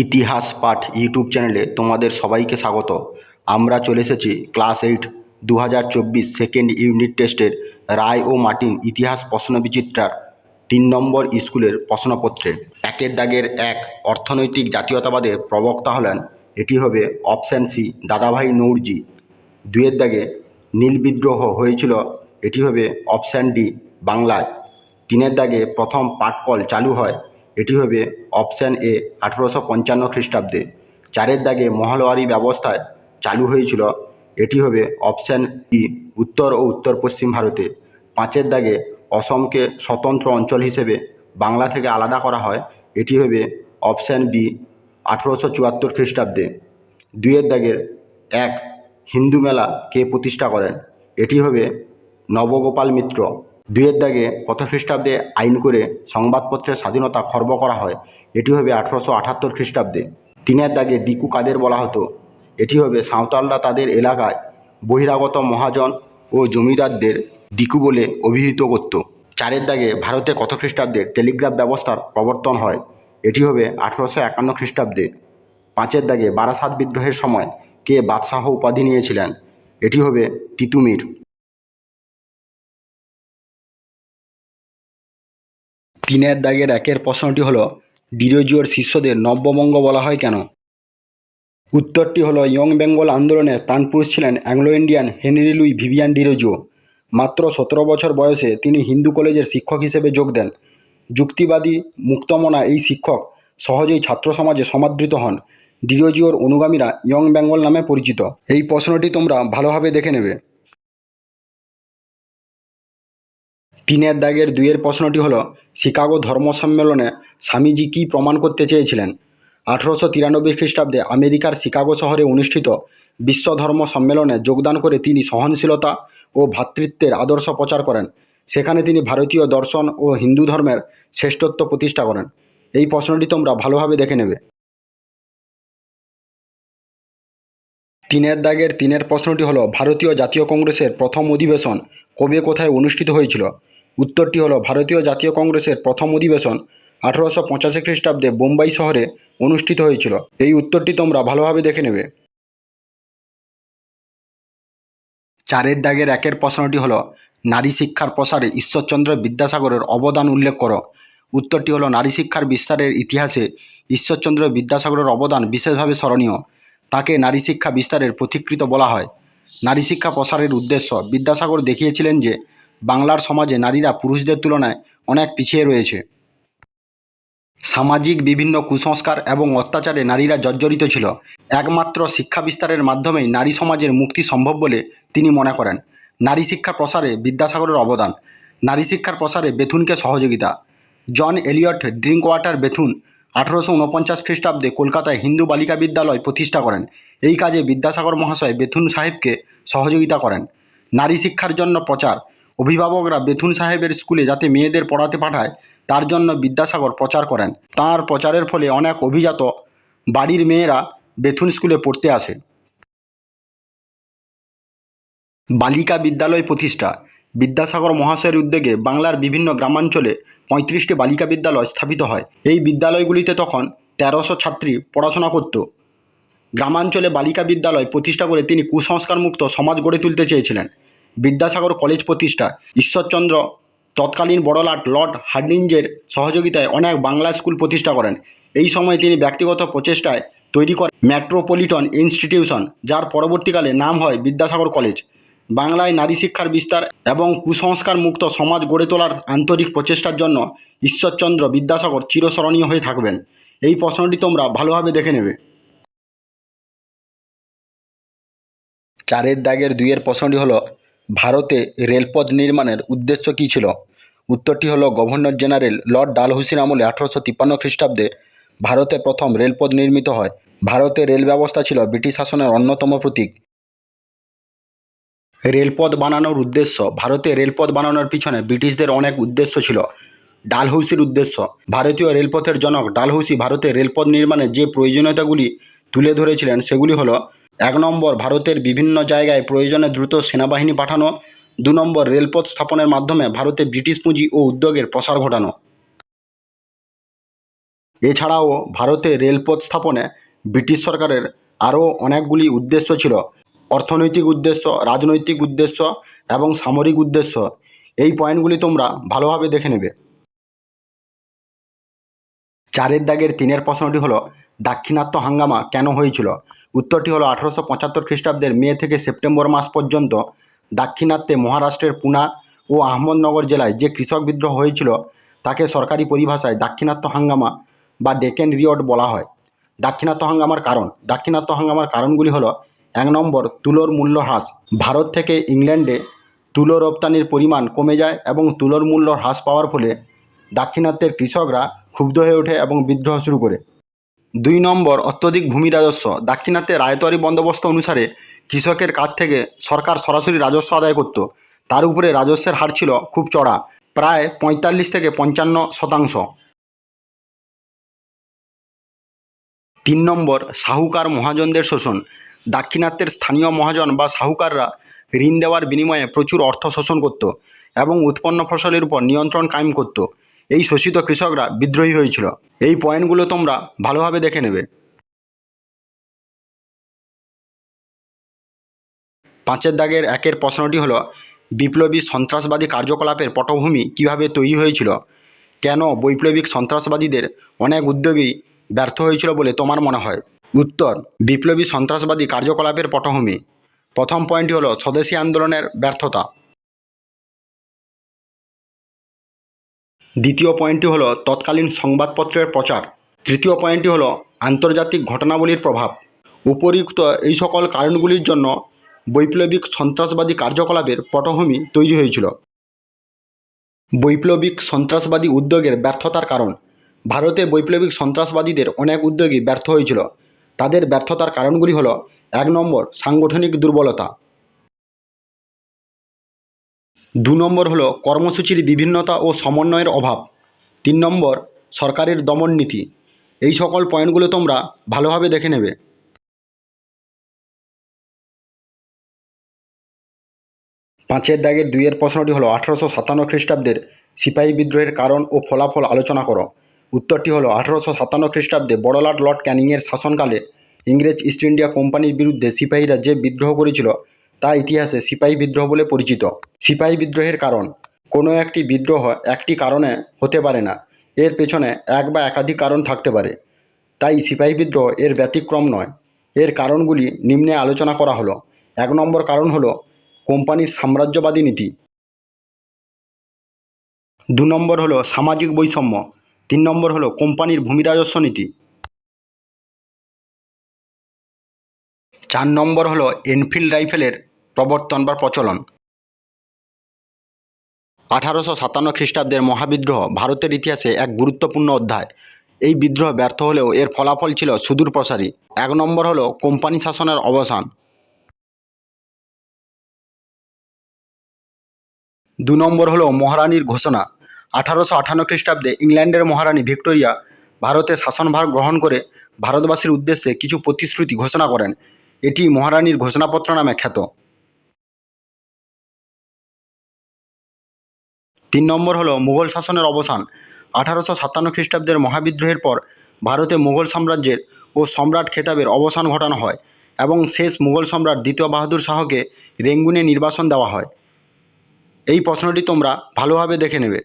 ইতিহাস পাঠ ইউটিউব চ্যানেলে তোমাদের সবাইকে স্বাগত। আমরা চলে এসেছি ক্লাস 8 2024 সেকেন্ড ইউনিট টেস্টের রায় ও মার্টিন ইতিহাস প্রশ্নবিচিত্রার 3 নম্বর স্কুলের প্রশ্নপত্রে। একের দাগের 1 অর্থনৈতিক জাতীয়তাবাদের প্রবক্তা হলেন, এটি হবে অপশান সি দাদাভাই নৌরজি। 2 দাগে নীল বিদ্রোহ হয়েছিল, এটি হবে অপশান ডি বাংলায়। 3 দাগে প্রথম পাটকল চালু হয়, এটি হবে অপশান এ 1855 খ্রিস্টাব্দে। 4 দাগে মহলওয়ারি ব্যবস্থায় চালু হয়েছিল, এটি হবে অপশান ই উত্তর ও উত্তর পশ্চিম ভারতে। 5 দাগে অসমকে স্বতন্ত্র অঞ্চল হিসেবে বাংলা থেকে আলাদা করা হয়, এটি হবে অপশান বি 1874 খ্রিস্টাব্দে। 2 দাগের 1 হিন্দু মেলা কে প্রতিষ্ঠা করেন, এটি হবে নবগোপাল মিত্র। 2 দাগে কত খ্রিস্টাব্দে আইন করে সংবাদপত্রের স্বাধীনতা খর্ব করা হয়, এটি হবে 1878 খ্রিস্টাব্দে। 3 দাগে দিকু কাদের বলা হতো, এটি হবে সাঁওতালরা তাদের এলাকায় বহিরাগত মহাজন ও জমিদারদের দিকু বলে অভিহিত করত। 4 দাগে ভারতে কত খ্রিস্টাব্দে টেলিগ্রাফ ব্যবস্থার প্রবর্তন হয়, এটি হবে 1851 খ্রিস্টাব্দে। 5 দাগে বারাসাত বিদ্রোহের সময় কে বাদশাহ উপাধি নিয়েছিলেন, এটি হবে তিতুমির। 3 দাগের 1 প্রশ্নটি হলো, ডিরোজিওর শিষ্যদের নব্যবঙ্গ বলা হয় কেন? উত্তরটি হলো, ইয়ং বেঙ্গল আন্দোলনের প্রাণপুরুষ ছিলেন Anglo Indian Henry Louis Vivian Derozio. মাত্র 17 বছর বয়সে তিনি হিন্দু কলেজের শিক্ষক হিসেবে যোগ দেন। যুক্তিবাদী মুক্তমনা এই শিক্ষক সহজেই ছাত্র সমাজে সমাদৃত হন। ডিরোজিওর অনুগামীরা ইয়ং বেঙ্গল নামে পরিচিত। এই প্রশ্নটি তোমরা ভালোভাবে দেখে নেবে। 3 দাগের 2 প্রশ্নটি হলো, শিকাগো ধর্ম সম্মেলনে স্বামীজি কী প্রমাণ করতে চেয়েছিলেন? 1893 খ্রিস্টাব্দে আমেরিকার শিকাগো শহরে অনুষ্ঠিত বিশ্ব ধর্ম সম্মেলনে যোগদান করে তিনি সহনশীলতা ও ভ্রাতৃত্বের আদর্শ প্রচার করেন। সেখানে তিনি ভারতীয় দর্শন ও হিন্দু ধর্মের শ্রেষ্ঠত্ব প্রতিষ্ঠা করেন। এই প্রশ্নটি তোমরা ভালোভাবে দেখে নেবে। 3 দাগের 3 প্রশ্নটি হলো, ভারতীয় জাতীয় কংগ্রেসের প্রথম অধিবেশন কবে কোথায় অনুষ্ঠিত হয়েছিল? উত্তরটি হলো, ভারতীয় জাতীয় কংগ্রেসের প্রথম অধিবেশন 1885 খ্রিস্টাব্দে বোম্বাই শহরে অনুষ্ঠিত হয়েছিল। এই উত্তরটি তোমরা ভালোভাবে দেখে নেবে। 4 দাগের 1 প্রশ্নটি হলো, নারী শিক্ষার প্রসারে ঈশ্বরচন্দ্র বিদ্যাসাগরের অবদান উল্লেখ করো। উত্তরটি হলো, নারী শিক্ষার বিস্তারের ইতিহাসে ঈশ্বরচন্দ্র বিদ্যাসাগরের অবদান বিশেষভাবে স্মরণীয়। তাকে নারী শিক্ষা বিস্তারের পথিকৃৎ বলা হয়। নারী শিক্ষা প্রসারের উদ্দেশ্য বিদ্যাসাগর দেখিয়েছিলেন যে বাংলার সমাজে নারীরা পুরুষদের তুলনায় অনেক পিছিয়ে রয়েছে। সামাজিক বিভিন্ন কুসংস্কার এবং অত্যাচারে নারীরা জর্জরিত ছিল। একমাত্র শিক্ষা বিস্তারের মাধ্যমেই নারী সমাজের মুক্তি সম্ভব বলে তিনি মনে করেন। নারী শিক্ষা প্রসারে বিদ্যাসাগরের অবদান। নারী শিক্ষার প্রসারে বেথুনকে সহযোগিতা। জন এলিয়ট ড্রিঙ্কওয়াটার বেথুন 1849 খ্রিস্টাব্দে কলকাতায় হিন্দু বালিকা বিদ্যালয় প্রতিষ্ঠা করেন। এই কাজে বিদ্যাসাগর মহাশয় বেথুন সাহেবকে সহযোগিতা করেন। নারী শিক্ষার জন্য প্রচার। অভিভাবকরা বেথুন সাহেবের স্কুলে যাতে মেয়েদের পড়াতে পাঠায় তার জন্য বিদ্যাসাগর প্রচার করেন। তাঁর প্রচারের ফলে অনেক অভিজাত বাড়ির মেয়েরা বেথুন স্কুলে পড়তে আসে। বালিকা বিদ্যালয় প্রতিষ্ঠা। বিদ্যাসাগর মহাশয়ের উদ্যোগে বাংলার বিভিন্ন গ্রামাঞ্চলে 35টি বালিকা বিদ্যালয় স্থাপিত হয়। এই বিদ্যালয়গুলিতে তখন 1300 ছাত্রী পড়াশোনা করত। গ্রামাঞ্চলে বালিকা বিদ্যালয় প্রতিষ্ঠা করে তিনি কুসংস্কারমুক্ত সমাজ গড়ে তুলতে চেয়েছিলেন। বিদ্যাসাগর কলেজ প্রতিষ্ঠা। ঈশ্বরচন্দ্র তৎকালীন বড়লাট লর্ড হার্ডিঞ্জের সহযোগিতায় অনেক বাংলা স্কুল প্রতিষ্ঠা করেন। এই সময় তিনি ব্যক্তিগত প্রচেষ্টায় তৈরি করেন মেট্রোপলিটন ইনস্টিটিউশন, যার পরবর্তীকালে নাম হয় বিদ্যাসাগর কলেজ। বাংলায় নারী শিক্ষার বিস্তার এবং কুসংস্কার মুক্ত সমাজ গড়ে তোলার আন্তরিক প্রচেষ্টার জন্য ঈশ্বরচন্দ্র বিদ্যাসাগর চিরস্মরণীয় হয়ে থাকবেন। এই প্রশ্নটি তোমরা ভালোভাবে দেখে নেবে। 4 দাগের 2 প্রশ্নটি হলো, ভারতে রেলপথ নির্মাণের উদ্দেশ্য কী ছিল? উত্তরটি হলো, গভর্নর জেনারেল লর্ড ডালহৌসির আমলে 1853 খ্রিস্টাব্দে ভারতে প্রথম রেলপথ নির্মিত হয়। ভারতে রেল ব্যবস্থা ছিল ব্রিটিশ শাসনের অন্যতম প্রতীক। রেলপথ বানানোর উদ্দেশ্য। ভারতে রেলপথ বানানোর পিছনে ব্রিটিশদের অনেক উদ্দেশ্য ছিল। ডালহৌসির উদ্দেশ্য। ভারতীয় রেলপথের জনক ডালহৌসি ভারতে রেলপথ নির্মাণে যে প্রয়োজনীয়তাগুলি তুলে ধরেছিলেন সেগুলি হলো, 1 নম্বর ভারতের বিভিন্ন জায়গায় প্রয়োজনে দ্রুত সেনাবাহিনী পাঠানো। 2 নম্বর রেলপথ স্থাপনের মাধ্যমে ভারতে ব্রিটিশ পুঁজি ও উদ্যোগের প্রসার ঘটানো। এছাড়াও ভারতে রেলপথ স্থাপনে ব্রিটিশ সরকারের আরও অনেকগুলি উদ্দেশ্য ছিল, অর্থনৈতিক উদ্দেশ্য, রাজনৈতিক উদ্দেশ্য এবং সামরিক উদ্দেশ্য। এই পয়েন্টগুলি তোমরা ভালোভাবে দেখে নেবে। 4-এর দাগের 3-এর প্রশ্নটি হলো দাক্ষিণাত্য হাঙ্গামা কেন হয়েছিল? উত্তরটি হলো 1875 খ্রিস্টাব্দের মে থেকে সেপ্টেম্বর মাস পর্যন্ত দাক্ষিণাত্যে মহারাষ্ট্রের পুনা ও আহমদনগর জেলায় যে কৃষক বিদ্রোহ হয়েছিল তাকে সরকারি পরিভাষায় দাক্ষিণাত্য হাঙ্গামা বা ডেকেন রিওট বলা হয়। দাক্ষিণাত্য হাঙ্গামার কারণগুলি হলো: 1 নম্বর, তুলোর মূল্য হ্রাস। ভারত থেকে ইংল্যান্ডে তুলো রপ্তানির পরিমাণ কমে যায় এবং তুলোর মূল্য হ্রাস পাওয়ার ফলে দাক্ষিণাত্যের কৃষকরা ক্ষুব্ধ হয়ে ওঠে এবং বিদ্রোহ শুরু করে। 2 নম্বর, অত্যধিক ভূমি রাজস্ব। দাক্ষিণাত্যে রায়তওয়ারি বন্দোবস্ত অনুসারে কৃষকের কাছ থেকে সরকার সরাসরি রাজস্ব আদায় করত। তার উপরে রাজস্বের হার ছিল খুব চড়া, প্রায় 45 থেকে 55%। 3 নম্বর, সাহুকার মহাজনদের শোষণ। দাক্ষিণাত্যের স্থানীয় মহাজন বা সাহুকাররা ঋণ দেওয়ার বিনিময়ে প্রচুর অর্থ শোষণ করত এবং উৎপন্ন ফসলের উপর নিয়ন্ত্রণ কায়েম করত। এই শোষিত কৃষকরা বিদ্রোহী হয়েছিল। এই পয়েন্টগুলো তোমরা ভালোভাবে দেখে নেবে। 5-এর দাগের 1-এর প্রশ্নটি হলো বিপ্লবী সন্ত্রাসবাদী কার্যকলাপের পটভূমি কিভাবে তৈরি হয়েছিল? কেন বৈপ্লবিক সন্ত্রাসবাদীদের অনেক উদ্যোগই ব্যর্থ হয়েছিল বলে তোমার মনে হয়? উত্তর: বিপ্লবী সন্ত্রাসবাদী কার্যকলাপের পটভূমি। প্রথম পয়েন্টটি হলো স্বদেশী আন্দোলনের ব্যর্থতা। দ্বিতীয় পয়েন্টটি হলো তৎকালীন সংবাদপত্রের প্রচার। তৃতীয় পয়েন্টটি হলো আন্তর্জাতিক ঘটনাবলীর প্রভাব। উপরিউক্ত এই সকল কারণগুলির জন্য বৈপ্লবিক সন্ত্রাসবাদী কার্যকলাপের পটভূমি তৈরি হয়েছিল। বৈপ্লবিক সন্ত্রাসবাদী উদ্যোগের ব্যর্থতার কারণ। ভারতে বৈপ্লবিক সন্ত্রাসবাদীদের অনেক উদ্যোগই ব্যর্থ হয়েছিল। তাদের ব্যর্থতার কারণগুলি হলো: 1 নম্বর, সাংগঠনিক দুর্বলতা। 2 নম্বর হলো কর্মসূচির বিভিন্নতা ও সমন্বয়ের অভাব। 3 নম্বর, সরকারের দমন নীতি। এই সকল পয়েন্টগুলো তোমরা ভালোভাবে দেখে নেবে। 5-এর দাগের 2-এর প্রশ্নটি হলো 1857 খ্রিস্টাব্দের সিপাহী বিদ্রোহের কারণ ও ফলাফল আলোচনা করো। উত্তরটি হলো 1857 খ্রিস্টাব্দে বড়লাট লর্ড ক্যানিংয়ের শাসনকালে ইংরেজ ইস্ট ইন্ডিয়া কোম্পানির বিরুদ্ধে সিপাহীরা যে বিদ্রোহ করেছিল তা ইতিহাসে সিপাহী বিদ্রোহ বলে পরিচিত। সিপাহী বিদ্রোহের কারণ। কোনো একটি বিদ্রোহ একটি কারণে হতে পারে না, এর পেছনে এক বা একাধিক কারণ থাকতে পারে। তাই সিপাহী বিদ্রোহ এর ব্যতিক্রম নয়। এর কারণগুলি নিম্নে আলোচনা করা হলো। 1 নম্বর কারণ হলো কোম্পানির সাম্রাজ্যবাদী নীতি। 2 নম্বর হলো সামাজিক বৈষম্য। 3 নম্বর হলো কোম্পানির ভূমি রাজস্ব নীতি। 4 নম্বর হলো এনফিল্ড রাইফেলের প্রবর্তন বা প্রচলন। 1857 খ্রিস্টাব্দের মহাবিদ্রোহ ভারতের ইতিহাসে এক গুরুত্বপূর্ণ অধ্যায়। এই বিদ্রোহ ব্যর্থ হলেও এর ফলাফল ছিল সুদূরপ্রসারী। 1 নম্বর হলো কোম্পানি শাসনের অবসান। 2 নম্বর হলো মহারানীর ঘোষণা। 1858 খ্রিস্টাব্দে ইংল্যান্ডের মহারানী ভিক্টোরিয়া ভারতে শাসনভার গ্রহণ করে ভারতবাসীর উদ্দেশ্যে কিছু প্রতিশ্রুতি ঘোষণা করেন। এটি মহারানীর ঘোষণাপত্র নামে খ্যাত। 3 নম্বর হলো মুঘল শাসনের অবসান। 1857 খ্রিস্টাব্দের মহাবিদ্রোহের পর ভারতে মুঘল সাম্রাজ্যের ও সম্রাট খেতাবের অবসান ঘটানো হয় এবং শেষ মুঘল সম্রাট দ্বিতীয় বাহাদুর শাহকে রেঙ্গুনে নির্বাসন দেওয়া হয়। এই প্রশ্নটি তোমরা ভালোভাবে দেখে নেবে।